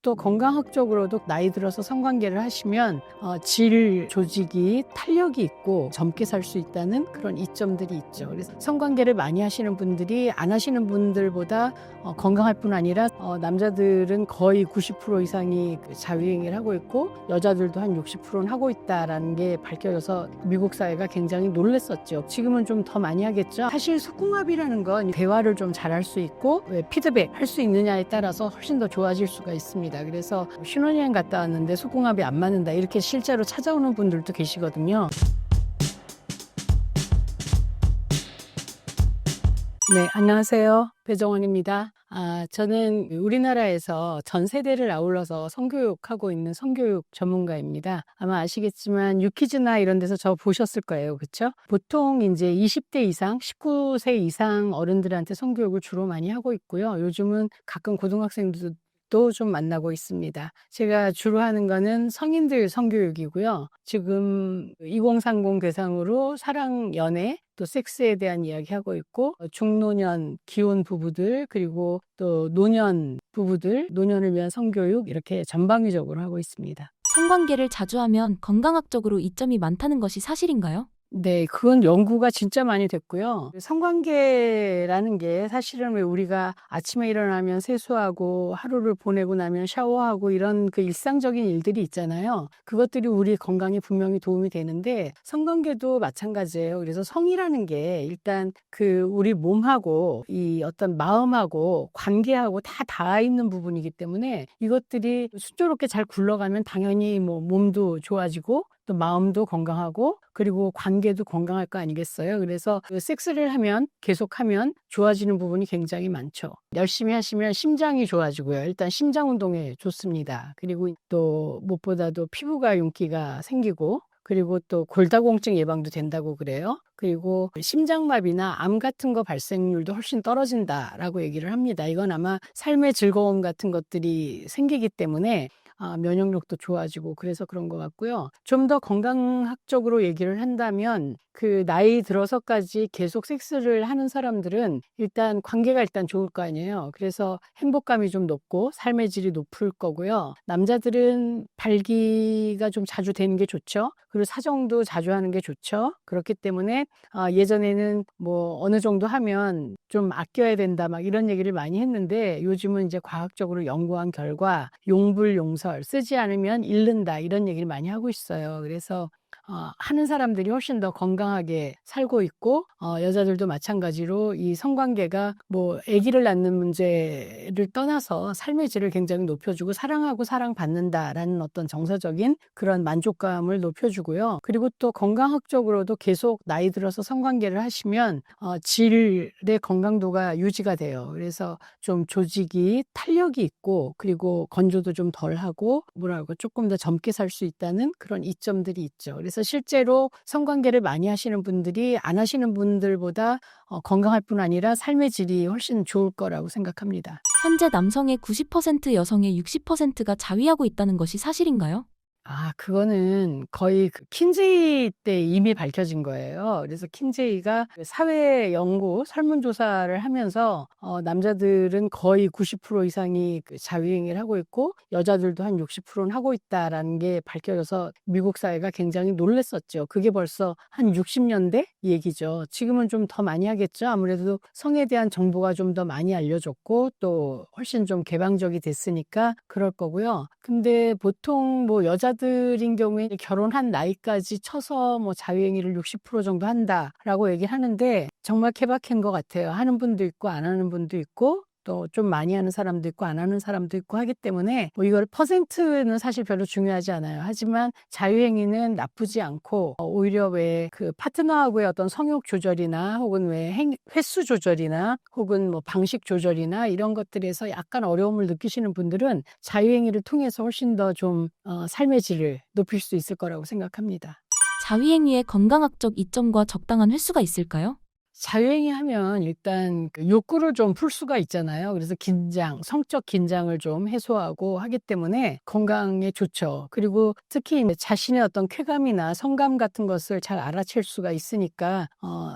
또 건강학적으로도 나이 들어서 성관계를 하시면 질 조직이 탄력이 있고 젊게 살 수 있다는 그런 이점들이 있죠. 그래서 성관계를 많이 하시는 분들이 안 하시는 분들보다 건강할 뿐 아니라 남자들은 거의 90% 이상이 그 자유행위를 하고 있고 여자들도 한 60%는 하고 있다라는 게 밝혀져서 미국 사회가 굉장히 놀랐었죠. 지금은 좀 더 많이 하겠죠. 사실 속궁합이라는 건 대화를 좀 잘할 수 있고 피드백 할 수 있느냐에 따라서 훨씬 더 좋아질 수가 있습니다. 그래서 신혼여행 갔다 왔는데 속궁합이 안 맞는다 이렇게 실제로 찾아오는 분들도 계시거든요. 네, 안녕하세요. 배정원입니다. 저는 우리나라에서 전 세대를 아울러서 성교육하고 있는 성교육 전문가입니다. 아마 아시겠지만 유키즈나 이런 데서 저 보셨을 거예요. 그렇죠? 보통 이제 20대 이상, 19세 이상 어른들한테 성교육을 주로 많이 하고 있고요. 요즘은 가끔 고등학생들도 좀 만나고 있습니다. 제가 주로 하는 거는 성인들 성교육이고요. 지금 2030 대상으로 사랑, 연애, 또 섹스에 대한 이야기하고 있고 중노년 기혼 부부들 그리고 또 노년 부부들, 노년을 위한 성교육 이렇게 전방위적으로 하고 있습니다. 성관계를 자주 하면 건강학적으로 이점이 많다는 것이 사실인가요? 네, 그건 연구가 진짜 많이 됐고요. 성관계라는 게 사실은 왜 우리가 아침에 일어나면 세수하고 하루를 보내고 나면 샤워하고 이런 그 일상적인 일들이 있잖아요. 그것들이 우리 건강에 분명히 도움이 되는데 성관계도 마찬가지예요. 그래서 성이라는 게 일단 그 우리 몸하고 이 어떤 마음하고 관계하고 다 닿아 있는 부분이기 때문에 이것들이 순조롭게 잘 굴러가면 당연히 뭐 몸도 좋아지고 또 마음도 건강하고 그리고 관계도 건강할 거 아니겠어요? 그래서 그 섹스를 하면 계속하면 좋아지는 부분이 굉장히 많죠. 열심히 하시면 심장이 좋아지고요. 일단 심장 운동에 좋습니다. 그리고 또 무엇보다도 피부가 윤기가 생기고 그리고 또 골다공증 예방도 된다고 그래요. 그리고 심장마비나 암 같은 거 발생률도 훨씬 떨어진다라고 얘기를 합니다. 이건 아마 삶의 즐거움 같은 것들이 생기기 때문에 면역력도 좋아지고 그래서 그런 것 같고요. 좀 더 건강학적으로 얘기를 한다면 그 나이 들어서까지 계속 섹스를 하는 사람들은 일단 관계가 일단 좋을 거 아니에요. 그래서 행복감이 좀 높고 삶의 질이 높을 거고요. 남자들은 발기가 좀 자주 되는 게 좋죠. 그리고 사정도 자주 하는 게 좋죠. 그렇기 때문에 예전에는 뭐 어느 정도 하면 좀 아껴야 된다 막 이런 얘기를 많이 했는데 요즘은 이제 과학적으로 연구한 결과 용불용설 쓰지 않으면 잃는다 이런 얘기를 많이 하고 있어요. 그래서 하는 사람들이 훨씬 더 건강하게 살고 있고 여자들도 마찬가지로 이 성관계가 뭐 아기를 낳는 문제를 떠나서 삶의 질을 굉장히 높여주고 사랑하고 사랑받는다라는 어떤 정서적인 그런 만족감을 높여주고요. 그리고 또 건강학적으로도 계속 나이 들어서 성관계를 하시면 질의 건강도가 유지가 돼요. 그래서 좀 조직이 탄력이 있고 그리고 건조도 좀 덜하고 뭐라고 조금 더 젊게 살 수 있다는 그런 이점들이 있죠. 그래서 실제로 성관계를 많이 하시는 분들이 안 하시는 분들보다 건강할 뿐 아니라 삶의 질이 훨씬 좋을 거라고 생각합니다. 현재 남성의 90%, 여성의 60%가 자위하고 있다는 것이 사실인가요? 그거는 거의 그 킨제이 때 이미 밝혀진 거예요. 그래서 킨제이가 그 사회 연구 설문조사를 하면서 남자들은 거의 90% 이상이 그 자유행위를 하고 있고 여자들도 한 60%는 하고 있다라는 게 밝혀져서 미국 사회가 굉장히 놀랐었죠. 그게 벌써 한 60년대 얘기죠. 지금은 좀 더 많이 하겠죠. 아무래도 성에 대한 정보가 좀 더 많이 알려졌고 또 훨씬 좀 개방적이 됐으니까 그럴 거고요. 근데 보통 뭐 여자들인 경우에 결혼한 나이까지 쳐서 뭐 자유행위를 60% 정도 한다라고 얘기를 하는데 정말 케바케인 것 같아요. 하는 분도 있고 안 하는 분도 있고 또 좀 많이 하는 사람도 있고 안 하는 사람도 있고 하기 때문에 뭐 이걸 퍼센트는 사실 별로 중요하지 않아요. 하지만 자유행위는 나쁘지 않고 오히려 왜 그 파트너하고의 어떤 성욕 조절이나 혹은 왜 횟수 조절이나 혹은 뭐 방식 조절이나 이런 것들에서 약간 어려움을 느끼시는 분들은 자유행위를 통해서 훨씬 더 좀 삶의 질을 높일 수 있을 거라고 생각합니다. 자위행위의 건강학적 이점과 적당한 횟수가 있을까요? 자유행위 하면 일단 그 욕구를 좀 풀 수가 있잖아요. 그래서 성적 긴장을 좀 해소하고 하기 때문에 건강에 좋죠. 그리고 특히 자신의 어떤 쾌감이나 성감 같은 것을 잘 알아챌 수가 있으니까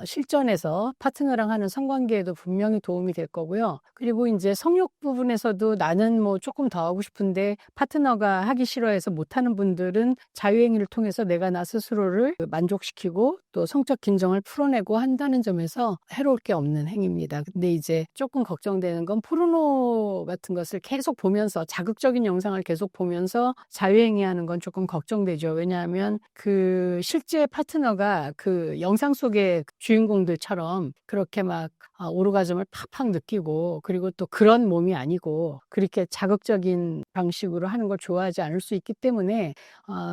실전에서 파트너랑 하는 성관계에도 분명히 도움이 될 거고요. 그리고 이제 성욕 부분에서도 나는 뭐 조금 더 하고 싶은데 파트너가 하기 싫어해서 못하는 분들은 자유행위를 통해서 내가 나 스스로를 만족시키고 또 성적 긴장을 풀어내고 한다는 점에서 해로울 게 없는 행위입니다. 근데 이제 조금 걱정되는 건 포르노 같은 것을 계속 보면서 자극적인 영상을 계속 보면서 자유행위하는 건 조금 걱정되죠. 왜냐하면 그 실제 파트너가 그 영상 속의 주인공들처럼 그렇게 막 오르가즘을 팍팍 느끼고 그리고 또 그런 몸이 아니고 그렇게 자극적인 방식으로 하는 걸 좋아하지 않을 수 있기 때문에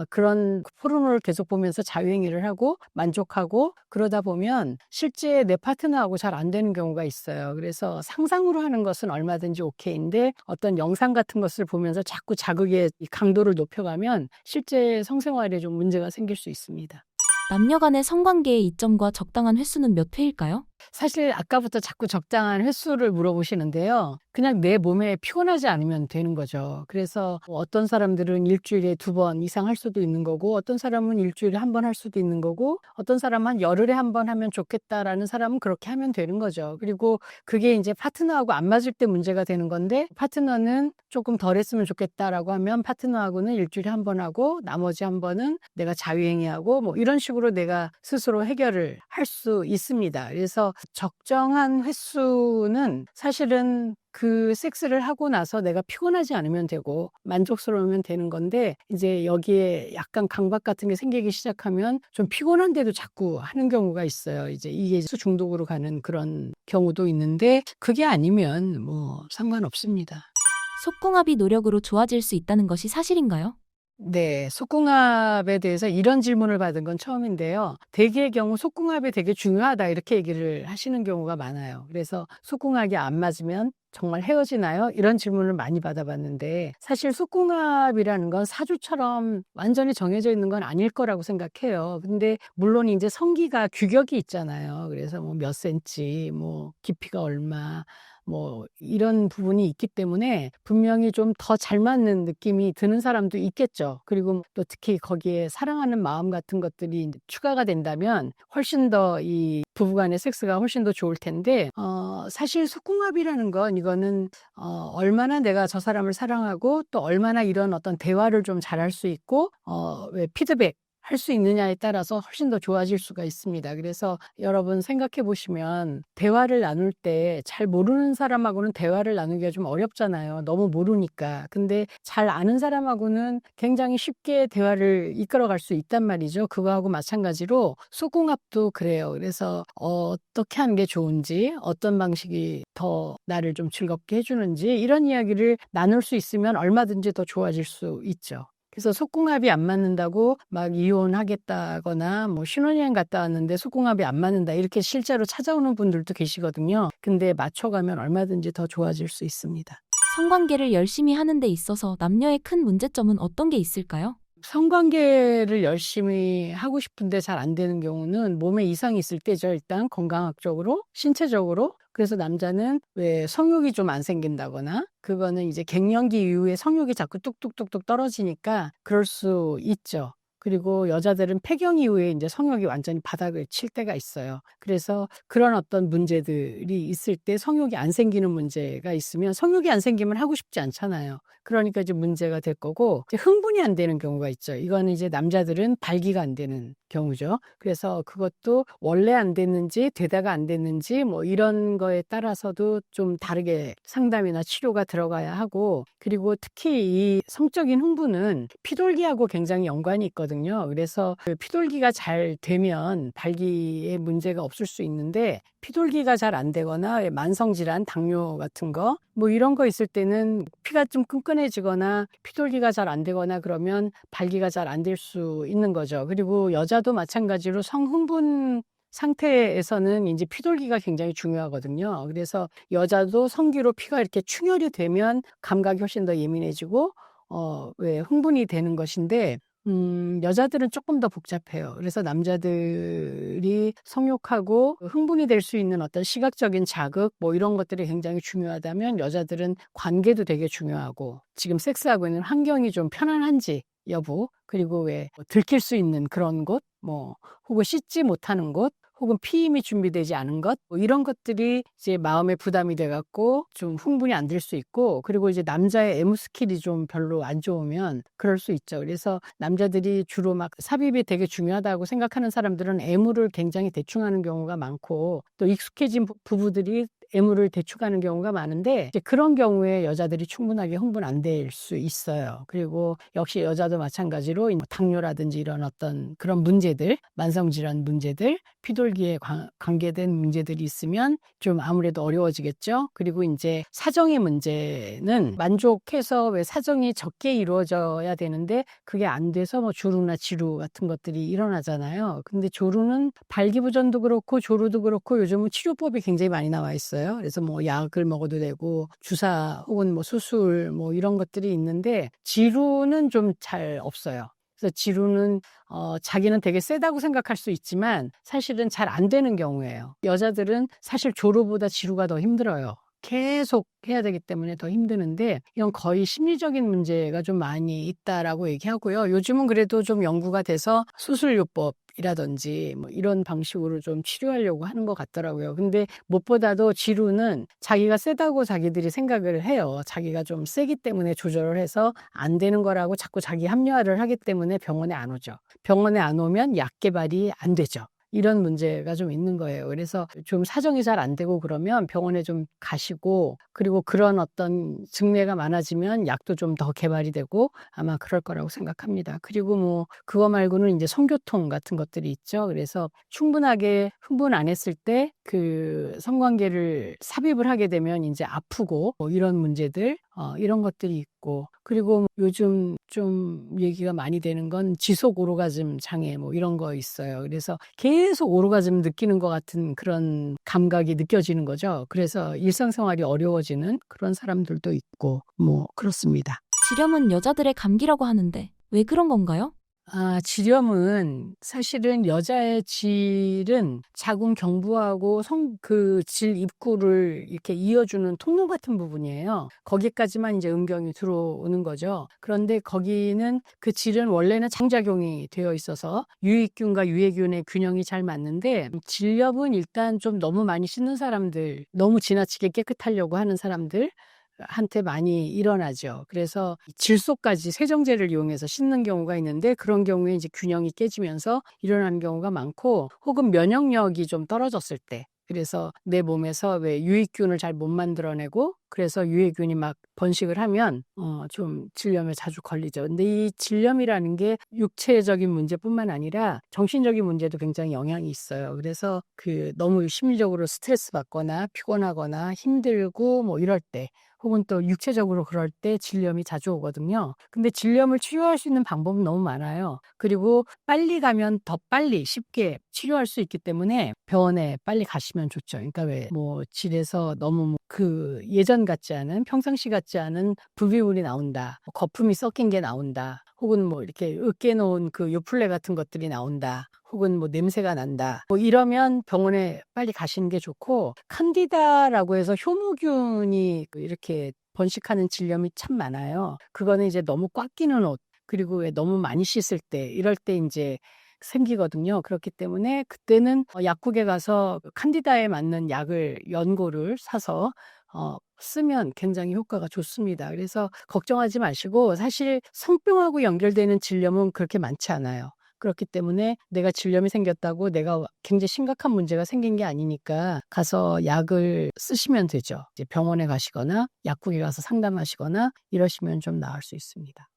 그런 포르노를 계속 보면서 자유행위를 하고 만족하고 그러다 보면 실제 내 파트너하고 잘 안 되는 경우가 있어요. 그래서 상상으로 하는 것은 얼마든지 오케이인데 어떤 영상 같은 것을 보면서 자꾸 자극의 이 강도를 높여가면 실제 성생활에 좀 문제가 생길 수 있습니다. 남녀 간의 성관계의 이점과 적당한 횟수는 몇 회일까요? 사실 아까부터 자꾸 적당한 횟수를 물어보시는데요. 그냥 내 몸에 피곤하지 않으면 되는 거죠. 그래서 어떤 사람들은 일주일에 2번 이상 할 수도 있는 거고 어떤 사람은 일주일에 1번 할 수도 있는 거고 어떤 사람은 한 열흘에 1번 하면 좋겠다라는 사람은 그렇게 하면 되는 거죠. 그리고 그게 이제 파트너하고 안 맞을 때 문제가 되는 건데 파트너는 조금 덜 했으면 좋겠다라고 하면 파트너하고는 일주일에 1번 하고 나머지 1번은 내가 자유행위하고 뭐 이런 식으로 내가 스스로 해결을 할 수 있습니다. 그래서 적정한 횟수는 사실은 그 섹스를 하고 나서 내가 피곤하지 않으면 되고 만족스러우면 되는 건데 이제 여기에 약간 강박 같은 게 생기기 시작하면 좀 피곤한데도 자꾸 하는 경우가 있어요. 이제 이게 수 중독으로 가는 그런 경우도 있는데 그게 아니면 뭐 상관없습니다. 속궁합이 노력으로 좋아질 수 있다는 것이 사실인가요? 네, 속궁합에 대해서 이런 질문을 받은 건 처음인데요. 대개의 경우 속궁합이 되게 중요하다 이렇게 얘기를 하시는 경우가 많아요. 그래서 속궁합이 안 맞으면 정말 헤어지나요? 이런 질문을 많이 받아봤는데 사실 속궁합이라는 건 사주처럼 완전히 정해져 있는 건 아닐 거라고 생각해요. 근데 물론 이제 성기가 규격이 있잖아요. 그래서 뭐 몇 센치, 뭐 깊이가 얼마, 뭐 이런 부분이 있기 때문에 분명히 좀 더 잘 맞는 느낌이 드는 사람도 있겠죠. 그리고 또 특히 거기에 사랑하는 마음 같은 것들이 이제 추가가 된다면 훨씬 더 이 부부간의 섹스가 훨씬 더 좋을 텐데 사실 속궁합이라는 건 이거는 얼마나 내가 저 사람을 사랑하고 또 얼마나 이런 어떤 대화를 좀 잘할 수 있고 왜 피드백 할 수 있느냐에 따라서 훨씬 더 좋아질 수가 있습니다. 그래서 여러분 생각해 보시면 대화를 나눌 때 잘 모르는 사람하고는 대화를 나누기가 좀 어렵잖아요. 너무 모르니까. 근데 잘 아는 사람하고는 굉장히 쉽게 대화를 이끌어갈 수 있단 말이죠. 그거하고 마찬가지로 속궁합도 그래요. 그래서 어떻게 하는 게 좋은지 어떤 방식이 더 나를 좀 즐겁게 해주는지 이런 이야기를 나눌 수 있으면 얼마든지 더 좋아질 수 있죠. 그래서 속궁합이 안 맞는다고 막 이혼하겠다거나 뭐 신혼여행 갔다 왔는데 속궁합이 안 맞는다 이렇게 실제로 찾아오는 분들도 계시거든요. 근데 맞춰가면 얼마든지 더 좋아질 수 있습니다. 성관계를 열심히 하는 데 있어서 남녀의 큰 문제점은 어떤 게 있을까요? 성관계를 열심히 하고 싶은데 잘 안 되는 경우는 몸에 이상이 있을 때죠. 일단 건강학적으로, 신체적으로. 그래서 남자는 왜 성욕이 좀 안 생긴다거나 그거는 이제 갱년기 이후에 성욕이 자꾸 뚝뚝뚝뚝 떨어지니까 그럴 수 있죠. 그리고 여자들은 폐경 이후에 이제 성욕이 완전히 바닥을 칠 때가 있어요. 그래서 그런 어떤 문제들이 있을 때 성욕이 안 생기는 문제가 있으면 성욕이 안 생기면 하고 싶지 않잖아요. 그러니까 이제 문제가 될 거고 이제 흥분이 안 되는 경우가 있죠. 이거는 이제 남자들은 발기가 안 되는 경우죠. 그래서 그것도 원래 안 됐는지 되다가 안 됐는지 뭐 이런 거에 따라서도 좀 다르게 상담이나 치료가 들어가야 하고 그리고 특히 이 성적인 흥분은 피돌기하고 굉장히 연관이 있거든요. 그래서 그 피돌기가 잘 되면 발기에 문제가 없을 수 있는데 피돌기가 잘 안 되거나 만성질환, 당뇨 같은 거 뭐 이런 거 있을 때는 피가 좀 끈끈해지거나 피돌기가 잘 안 되거나 그러면 발기가 잘 안 될 수 있는 거죠. 그리고 여자도 마찬가지로 성흥분 상태에서는 이제 피돌기가 굉장히 중요하거든요. 그래서 여자도 성기로 피가 이렇게 충혈이 되면 감각이 훨씬 더 예민해지고 왜 흥분이 되는 것인데 여자들은 조금 더 복잡해요. 그래서 남자들이 성욕하고 흥분이 될 수 있는 어떤 시각적인 자극 뭐 이런 것들이 굉장히 중요하다면 여자들은 관계도 되게 중요하고 지금 섹스하고 있는 환경이 좀 편안한지 여부 그리고 왜 들킬 수 있는 그런 곳 뭐 혹은 씻지 못하는 곳 혹은 피임이 준비되지 않은 것, 뭐 이런 것들이 이제 마음의 부담이 돼갖고 좀 흥분이 안 될 수 있고, 그리고 이제 남자의 애무 스킬이 좀 별로 안 좋으면 그럴 수 있죠. 그래서 남자들이 주로 막 삽입이 되게 중요하다고 생각하는 사람들은 애무를 굉장히 대충 하는 경우가 많고, 또 익숙해진 부부들이 애무를 대충 하는 경우가 많은데, 이제 그런 경우에 여자들이 충분하게 흥분 안 될 수 있어요. 그리고 역시 여자도 마찬가지로 당뇨라든지 이런 어떤 그런 문제들, 만성질환 문제들, 피돌기에 관계된 문제들이 있으면 좀 아무래도 어려워지겠죠. 그리고 이제 사정의 문제는 만족해서 왜 사정이 적게 이루어져야 되는데 그게 안 돼서 뭐 조루나 지루 같은 것들이 일어나잖아요. 근데 조루는 발기부전도 그렇고 조루도 그렇고 요즘은 치료법이 굉장히 많이 나와 있어요. 그래서 뭐 약을 먹어도 되고 주사 혹은 뭐 수술 뭐 이런 것들이 있는데 지루는 좀 잘 없어요. 그래서 지루는 자기는 되게 세다고 생각할 수 있지만 사실은 잘 안 되는 경우예요. 여자들은 사실 조루보다 지루가 더 힘들어요. 계속 해야 되기 때문에 더 힘드는데 이건 거의 심리적인 문제가 좀 많이 있다라고 얘기하고요. 요즘은 그래도 좀 연구가 돼서 수술요법이라든지 뭐 이런 방식으로 좀 치료하려고 하는 것 같더라고요. 근데 무엇보다도 지루는 자기가 세다고 자기들이 생각을 해요. 자기가 좀 세기 때문에 조절을 해서 안 되는 거라고 자꾸 자기 합리화를 하기 때문에 병원에 안 오죠. 병원에 안 오면 약 개발이 안 되죠. 이런 문제가 좀 있는 거예요. 그래서 좀 사정이 잘 안 되고 그러면 병원에 좀 가시고, 그리고 그런 어떤 증례가 많아지면 약도 좀 더 개발이 되고 아마 그럴 거라고 생각합니다. 그리고 뭐 그거 말고는 이제 성교통 같은 것들이 있죠. 그래서 충분하게 흥분 안 했을 때 그 성관계를 삽입을 하게 되면 이제 아프고 뭐 이런 문제들 이런 것들이 있고, 그리고 요즘 좀 얘기가 많이 되는 건 지속 오르가즘 장애 뭐 이런 거 있어요. 그래서 계속 오르가즘 느끼는 것 같은 그런 감각이 느껴지는 거죠. 그래서 일상생활이 어려워지는 그런 사람들도 있고 뭐 그렇습니다. 지렴은 여자들의 감기라고 하는데 왜 그런 건가요? 지렴은 사실은 여자의 질은 자궁 경부하고 그 질 입구를 이렇게 이어주는 통로 같은 부분이에요. 거기까지만 이제 음경이 들어오는 거죠. 그런데 거기는 그 질은 원래는 장작용이 되어 있어서 유익균과 유해균의 균형이 잘 맞는데, 질염은 일단 좀 너무 많이 씻는 사람들, 너무 지나치게 깨끗하려고 하는 사람들 한테 많이 일어나죠. 그래서 질소까지 세정제를 이용해서 씻는 경우가 있는데 그런 경우에 이제 균형이 깨지면서 일어나는 경우가 많고, 혹은 면역력이 좀 떨어졌을 때, 그래서 내 몸에서 왜 유익균을 잘 못 만들어내고 그래서 유해균이 막 번식을 하면 좀 질염에 자주 걸리죠. 근데 이 질염이라는 게 육체적인 문제뿐만 아니라 정신적인 문제도 굉장히 영향이 있어요. 그래서 그 너무 심리적으로 스트레스 받거나 피곤하거나 힘들고 뭐 이럴 때, 혹은 또 육체적으로 그럴 때 질염이 자주 오거든요. 근데 질염을 치료할 수 있는 방법은 너무 많아요. 그리고 빨리 가면 더 빨리 쉽게 치료할 수 있기 때문에 병원에 빨리 가시면 좋죠. 그러니까 왜 뭐 질에서 너무 그 예전 같지 않은, 평상시 같지 않은 부비물이 나온다, 거품이 섞인 게 나온다, 혹은 뭐 이렇게 으깨 놓은 그 요플레 같은 것들이 나온다, 혹은 뭐 냄새가 난다, 뭐 이러면 병원에 빨리 가시는 게 좋고, 칸디다라고 해서 효모균이 이렇게 번식하는 질염이 참 많아요. 그거는 이제 너무 꽉 끼는 옷, 그리고 왜 너무 많이 씻을 때 이럴 때 이제 생기거든요. 그렇기 때문에 그때는 약국에 가서 칸디다에 맞는 약을, 연고를 사서 쓰면 굉장히 효과가 좋습니다. 그래서 걱정하지 마시고, 사실 성병하고 연결되는 질염은 그렇게 많지 않아요. 그렇기 때문에 내가 질염이 생겼다고 내가 굉장히 심각한 문제가 생긴 게 아니니까 가서 약을 쓰시면 되죠. 이제 병원에 가시거나 약국에 가서 상담하시거나 이러시면 좀 나을 수 있습니다.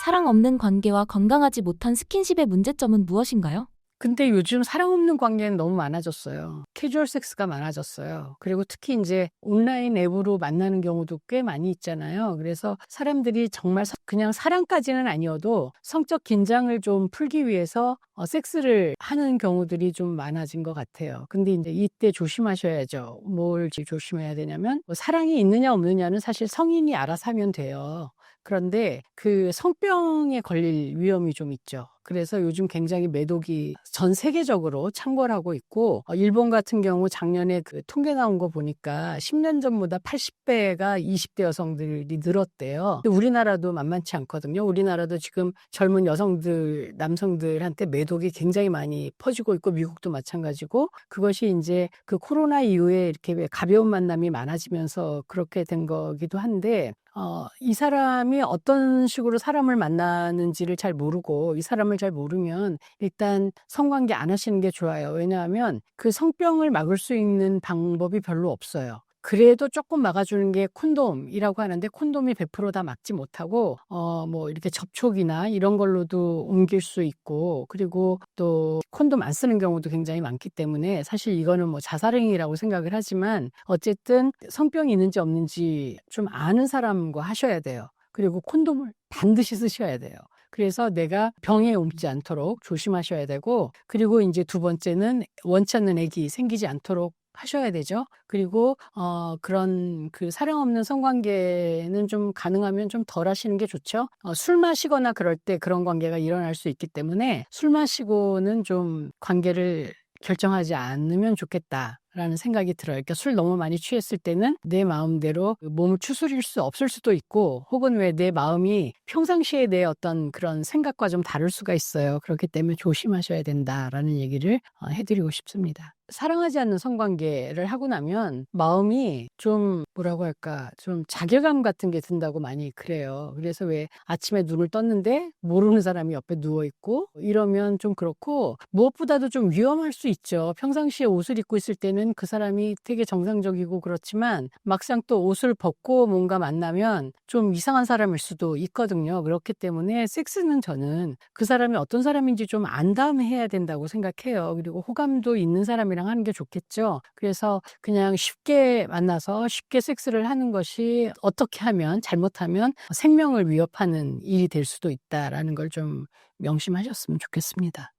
사랑 없는 관계와 건강하지 못한 스킨십의 문제점은 무엇인가요? 근데 요즘 사랑 없는 관계는 너무 많아졌어요. 캐주얼 섹스가 많아졌어요. 그리고 특히 이제 온라인 앱으로 만나는 경우도 꽤 많이 있잖아요. 그래서 사람들이 정말 그냥 사랑까지는 아니어도 성적 긴장을 좀 풀기 위해서 섹스를 하는 경우들이 좀 많아진 것 같아요. 근데 이제 이때 조심하셔야죠. 뭘 조심해야 되냐면, 뭐 사랑이 있느냐 없느냐는 사실 성인이 알아서 하면 돼요. 그런데 그 성병에 걸릴 위험이 좀 있죠. 그래서 요즘 굉장히 매독이 전 세계적으로 창궐하고 있고, 일본 같은 경우 작년에 그 통계 나온 거 보니까 10년 전보다 80배가 20대 여성들이 늘었대요. 근데 우리나라도 만만치 않거든요. 우리나라도 지금 젊은 여성들, 남성들한테 매독이 굉장히 많이 퍼지고 있고, 미국도 마찬가지고, 그것이 이제 그 코로나 이후에 이렇게 왜 가벼운 만남이 많아지면서 그렇게 된 거기도 한데, 이 사람이 어떤 식으로 사람을 만나는지를 잘 모르고, 이 사람을 잘 모르면 일단 성관계 안 하시는 게 좋아요. 왜냐하면 그 성병을 막을 수 있는 방법이 별로 없어요. 그래도 조금 막아주는 게 콘돔이라고 하는데, 콘돔이 100%다 막지 못하고 뭐 이렇게 접촉이나 이런 걸로도 옮길 수 있고, 그리고 또 콘돔 안 쓰는 경우도 굉장히 많기 때문에 사실 이거는 뭐 자살행위라고 생각을 하지만, 어쨌든 성병이 있는지 없는지 좀 아는 사람과 하셔야 돼요. 그리고 콘돔을 반드시 쓰셔야 돼요. 그래서 내가 병에 옮지 않도록 조심하셔야 되고, 그리고 이제 두 번째는 원치 않는 액이 생기지 않도록 하셔야 되죠. 그리고 그런 그 사랑 없는 성관계는 좀 가능하면 좀 덜 하시는 게 좋죠. 술 마시거나 그럴 때 그런 관계가 일어날 수 있기 때문에, 술 마시고는 좀 관계를 결정하지 않으면 좋겠다라는 생각이 들어요. 그러니까 술 너무 많이 취했을 때는 내 마음대로 몸을 추스릴 수 없을 수도 있고, 혹은 왜 내 마음이 평상시에 내 어떤 그런 생각과 좀 다를 수가 있어요. 그렇기 때문에 조심하셔야 된다라는 얘기를 해드리고 싶습니다. 사랑하지 않는 성관계를 하고 나면 마음이 좀 뭐라고 할까, 좀 자괴감 같은 게 든다고 많이 그래요. 그래서 왜 아침에 눈을 떴는데 모르는 사람이 옆에 누워있고 이러면 좀 그렇고, 무엇보다도 좀 위험할 수 있죠. 평상시에 옷을 입고 있을 때는 그 사람이 되게 정상적이고 그렇지만, 막상 또 옷을 벗고 뭔가 만나면 좀 이상한 사람일 수도 있거든요. 그렇기 때문에 섹스는 저는 그 사람이 어떤 사람인지 좀 안 다음에 해야 된다고 생각해요. 그리고 호감도 있는 사람이랑 하는 게 좋겠죠. 그래서 그냥 쉽게 만나서 쉽게 섹스를 하는 것이 어떻게 하면, 잘못하면 생명을 위협하는 일이 될 수도 있다라는 걸 좀 명심하셨으면 좋겠습니다.